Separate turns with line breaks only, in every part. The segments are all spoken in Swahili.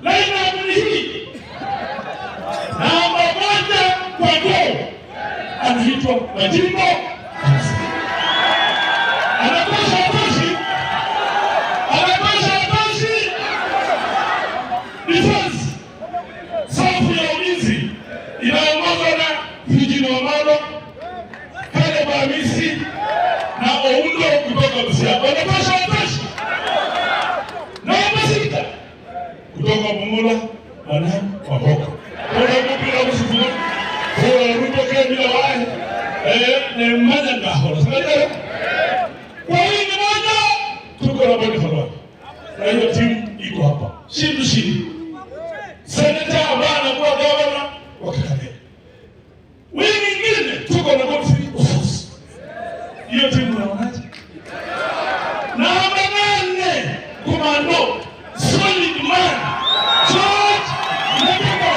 Laini hii namba moja kwa gol anaitwa Majimbo. Anatosha defense. Safu ya ulinzi inaongozwa na Eugene Wamalwa, Caleb Hamisi na Oundo kutoka Busia. Anatosha namba 6 kutoka Bumula ana Waboko. Kuna mpira msukumo kwa ruto kile wae ni mmoja ngahoro. Kwa hiyo ni moja tuko na bodi kwa. Na hiyo timu iko hapa. Shindu. Seneta ambaye anakuwa gavana wa Kakamega. Wewe nyingine tuko na Godfrey Ofusi. Hiyo timu unaonaje? Namba 8 Komando Solid Man George Mekoko.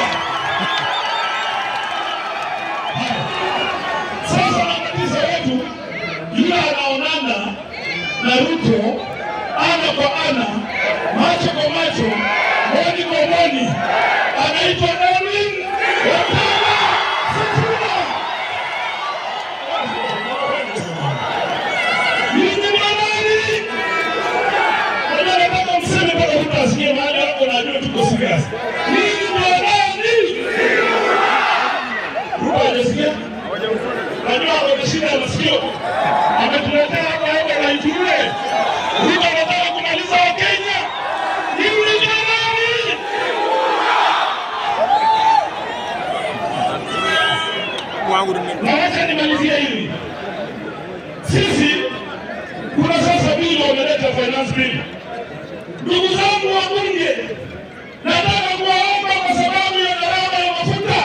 Sasa nakatiza wetu yule anaonana na Ruto ana kwa ana, macho kwa macho, moni kwa moni, anaitwa Edwin Wapala Sifuna. Yini mwanani? Kwa nataka mseme mpaka utasikia mahali hapo na ajue tuko serious. Yini mwanani? Ruto anasikia? Najua kwa shida ya masikio. Ametuletea hapa na ijue. Ruto anataka kumaliza Wakenya. Yini mwanani? Na wacha nimalizie hili. Sisi kuna sasa bili wameleta finance bill. Ndugu zangu wa bunge, nataka kuwaomba kwa sababu ya gharama ya mafuta.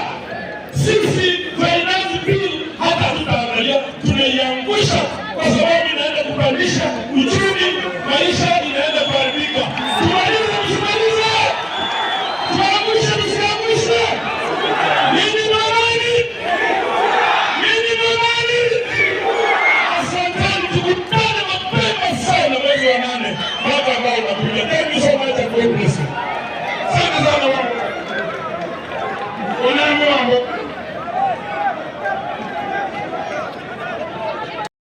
Sisi finance bill hata tutaangalia, tunaiangusha kwa sababu inaenda kupandisha